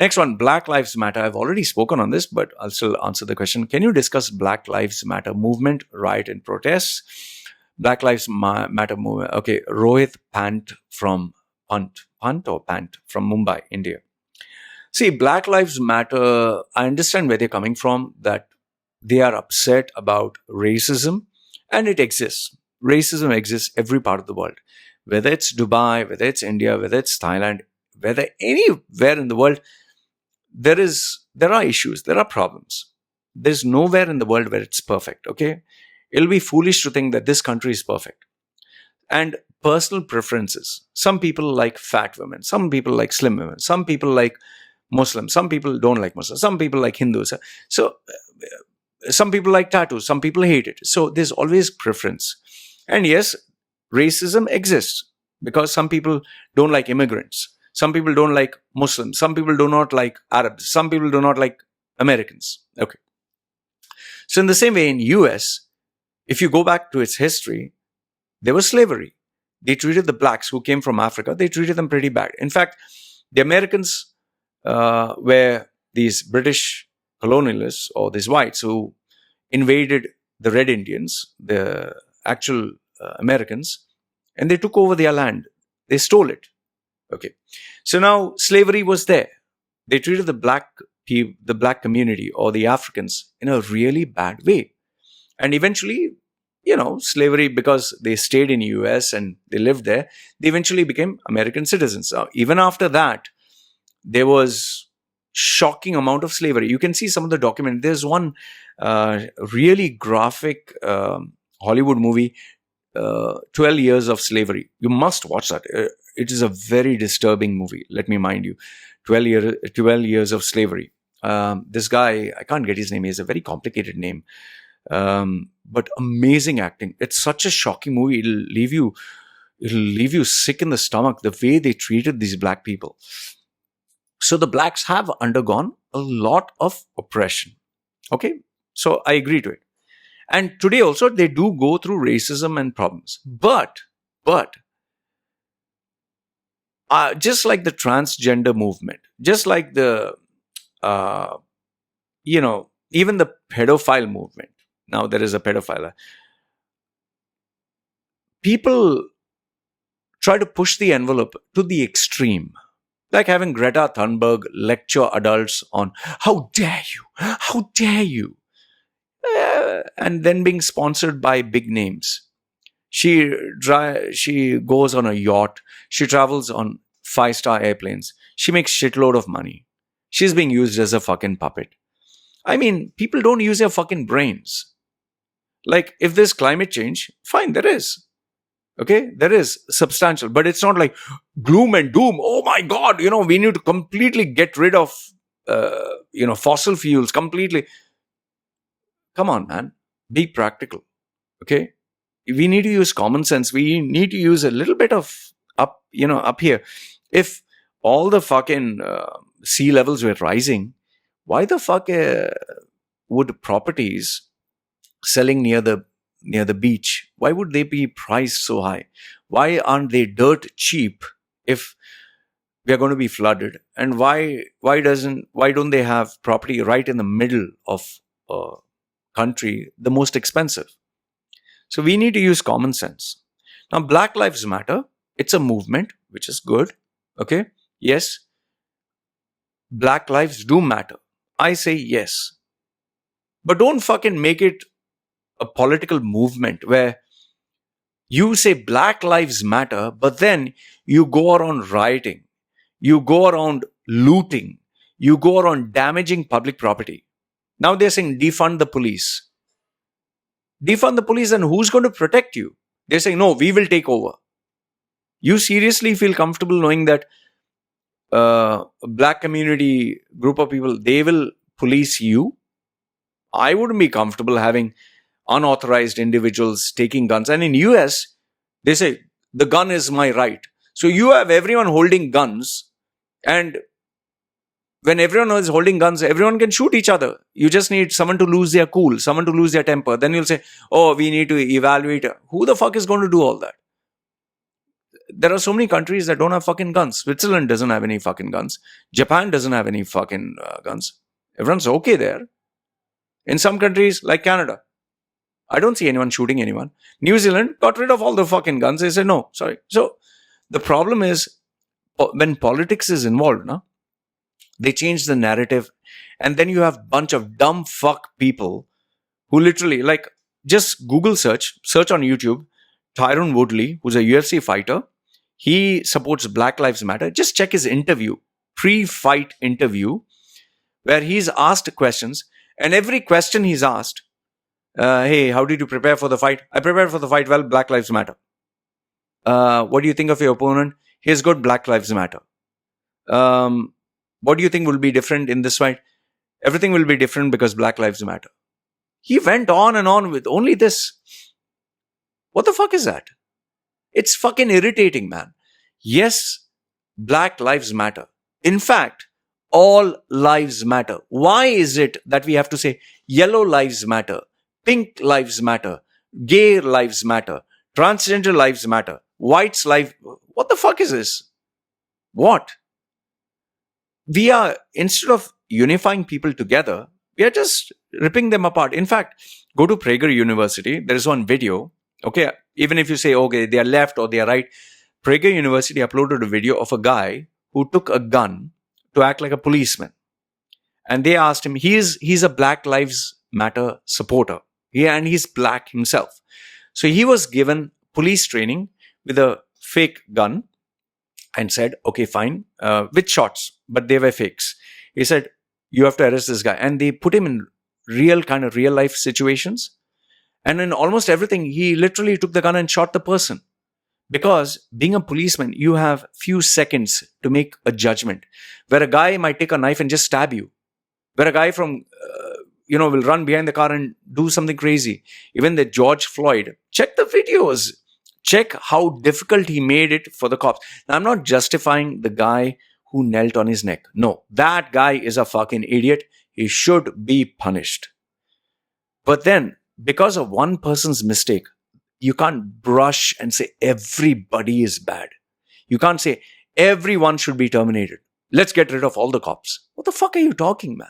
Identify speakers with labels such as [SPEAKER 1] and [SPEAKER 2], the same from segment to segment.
[SPEAKER 1] Next one, Black Lives Matter. I've already spoken on this, but I'll still answer the question. Can you discuss Black Lives Matter movement, riot and protests? Black Lives Matter movement. Okay, Rohit Pant from Pant from Mumbai, India. See, Black Lives Matter, I understand where they're coming from, that they are upset about racism, and it exists. Racism exists every part of the world. Whether it's Dubai, whether it's India, whether it's Thailand, whether anywhere in the world, there are issues, there are problems. There's nowhere in the world where it's perfect, okay? It'll be foolish to think that this country is perfect. And personal preferences. Some people like fat women. Some people like slim women. Some people like Muslims. Some people don't like Muslims. Some people like Hindus. So some people like tattoos. Some people hate it. So there's always preference. And yes, racism exists because some people don't like immigrants. Some people don't like Muslims. Some people do not like Arabs. Some people do not like Americans. Okay. So in the same way, in US, if you go back to its history, there was slavery. They treated the blacks who came from Africa, they treated them pretty bad. In fact, the Americans were these British colonialists or these whites who invaded the Red Indians, the actual Americans, and they took over their land. They stole it. Okay. So now slavery was there. They treated the black community or the Africans in a really bad way. And eventually, slavery, because they stayed in US and they lived there, they eventually became American citizens. Even after that, there was shocking amount of slavery. You can see some of the documents. There's one really graphic Hollywood movie, 12 Years of Slavery. You must watch that. It is a very disturbing movie, let me mind you. 12 Years of Slavery. This guy, I can't get his name. He has a very complicated name. But amazing acting. It's such a shocking movie. It'll leave you sick in the stomach, the way they treated these black people. So the blacks have undergone a lot of oppression. Okay. So I agree to it. And today also they do go through racism and problems. But just like the transgender movement, just like the, even the pedophile movement. Now there is a pedophile. People try to push the envelope to the extreme. Like having Greta Thunberg lecture adults on, how dare you? And then being sponsored by big names. She goes on a yacht. She travels on 5-star airplanes. She makes shitload of money. She's being used as a fucking puppet. I mean, people don't use their fucking brains. Like, if there's climate change, fine, there is. Okay, there is substantial, but it's not like gloom and doom. Oh my God, we need to completely get rid of, fossil fuels completely. Come on, man, be practical. Okay, we need to use common sense. We need to use a little bit of up here. If all the fucking sea levels were rising, why the fuck would properties selling near the beach, why would they be priced so high? Why aren't they dirt cheap if we are going to be flooded? And why don't they have property right in the middle of a country, the most expensive? So we need to use common sense. Now, Black Lives Matter, it's a movement, which is good. Okay. Yes. Black lives do matter. I say yes. But don't fucking make it a political movement where you say Black Lives Matter, but then you go around rioting, you go around looting, you go around damaging public property. Now they're saying defund the police. Defund the police, and who's going to protect you? They're saying, no, we will take over. You seriously feel comfortable knowing that a black community group of people, they will police you? I wouldn't be comfortable having unauthorized individuals taking guns. And in US, they say, the gun is my right. So you have everyone holding guns, and when everyone is holding guns, everyone can shoot each other. You just need someone to lose their cool, someone to lose their temper. Then you'll say, oh, we need to evaluate. Who the fuck is going to do all that? There are so many countries that don't have fucking guns. Switzerland doesn't have any fucking guns. Japan doesn't have any fucking guns. Everyone's okay there. In some countries like Canada, I don't see anyone shooting anyone. New Zealand got rid of all the fucking guns. They said, no, sorry. So the problem is when politics is involved, no? They change the narrative. And then you have a bunch of dumb fuck people who literally, like, just Google search on YouTube, Tyron Woodley, who's a UFC fighter. He supports Black Lives Matter. Just check his interview, pre-fight interview, where he's asked questions. And every question he's asked, hey, how did you prepare for the fight? I prepared for the fight well, Black Lives Matter. What do you think of your opponent? He's good, Black Lives Matter. What do you think will be different in this fight? Everything will be different because Black Lives Matter. He went on and on with only this. What the fuck is that? It's fucking irritating, man. Yes, Black Lives Matter. In fact, all lives matter. Why is it that we have to say yellow lives matter, pink lives matter, gay lives matter, transgender lives matter, whites life? What the fuck is this? What? We are, instead of unifying people together, we are just ripping them apart. In fact, go to Prager University. There is one video. Okay, even if you say, okay, they are left or they are right, Prager University uploaded a video of a guy who took a gun to act like a policeman. And they asked him, he's a Black Lives Matter supporter. And he's black himself. So he was given police training with a fake gun and said, okay, fine, with shots, but they were fakes. He said, you have to arrest this guy. And they put him in real life situations. And in almost everything, he literally took the gun and shot the person. Because being a policeman, you have few seconds to make a judgment. Where a guy might take a knife and just stab you. Where a guy from, will run behind the car and do something crazy. Even the George Floyd. Check the videos. Check how difficult he made it for the cops. Now, I'm not justifying the guy who knelt on his neck. No, that guy is a fucking idiot. He should be punished. But then, because of one person's mistake, you can't brush and say everybody is bad. You can't say everyone should be terminated. Let's get rid of all the cops. What the fuck are you talking, man?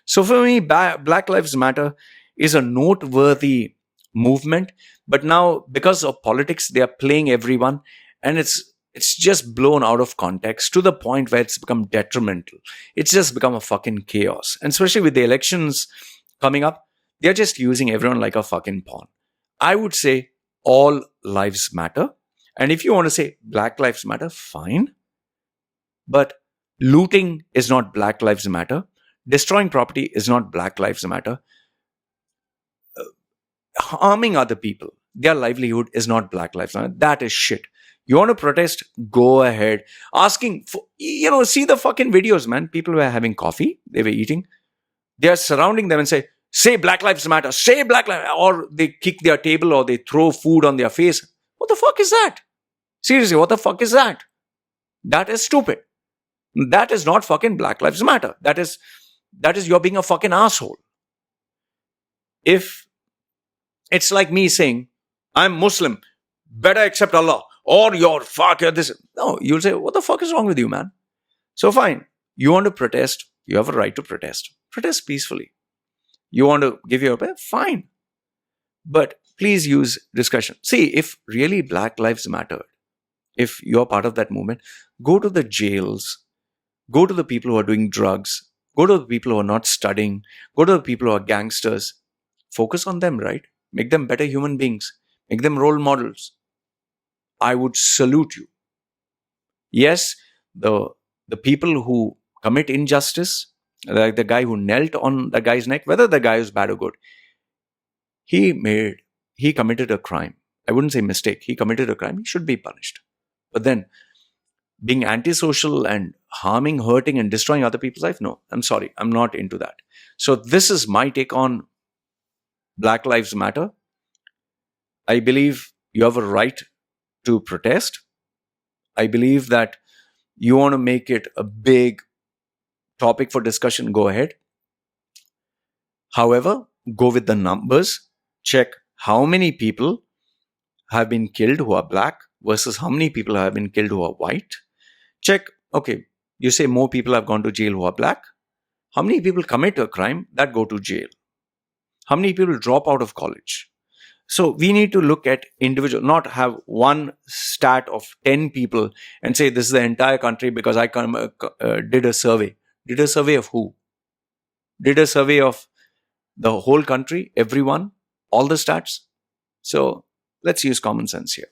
[SPEAKER 1] So for me, Black Lives Matter is a noteworthy movement. But now, because of politics, they are playing everyone. And it's just blown out of context to the point where it's become detrimental. It's just become a fucking chaos. And especially with the elections coming up, they're just using everyone like a fucking pawn. I would say all lives matter. And if you want to say Black Lives Matter, fine. But looting is not Black Lives Matter. Destroying property is not Black Lives Matter. Harming other people, their livelihood is not Black Lives Matter. That is shit. You want to protest? Go ahead. Asking for, see the fucking videos, man. People were having coffee. They were eating. They are surrounding them and say Black Lives Matter, say Black Lives Matter, or they kick their table or they throw food on their face. What the fuck is that? Seriously, what the fuck is that? That is stupid. That is not fucking Black Lives Matter. That is you're being a fucking asshole. If it's like me saying, I'm Muslim, better accept Allah, or you're this. No, you'll say, what the fuck is wrong with you, man? So fine, you want to protest, you have a right to protest. Protest peacefully. You want to give your opinion? Fine. But please use discussion. See, if really Black Lives Matter, if you're part of that movement, go to the jails, go to the people who are doing drugs, go to the people who are not studying, go to the people who are gangsters. Focus on them, right? Make them better human beings. Make them role models. I would salute you. Yes, the people who commit injustice, like the guy who knelt on the guy's neck, whether the guy is bad or good, he committed a crime. I wouldn't say mistake. He committed a crime. He should be punished. But then, being antisocial and harming, hurting, and destroying other people's life, no, I'm sorry. I'm not into that. So this is my take on Black Lives Matter. I believe you have a right to protest. I believe that you want to make it a big topic for discussion, go ahead. However, go with the numbers. Check how many people have been killed who are black, versus how many people have been killed who are white. Check, okay, you say more people have gone to jail who are black. How many people commit a crime that go to jail? How many people drop out of college? So we need to look at individual, not have one stat of 10 people and say this is the entire country because I did a survey. Did a survey of who? Did a survey of the whole country, everyone, all the stats? So let's use common sense here.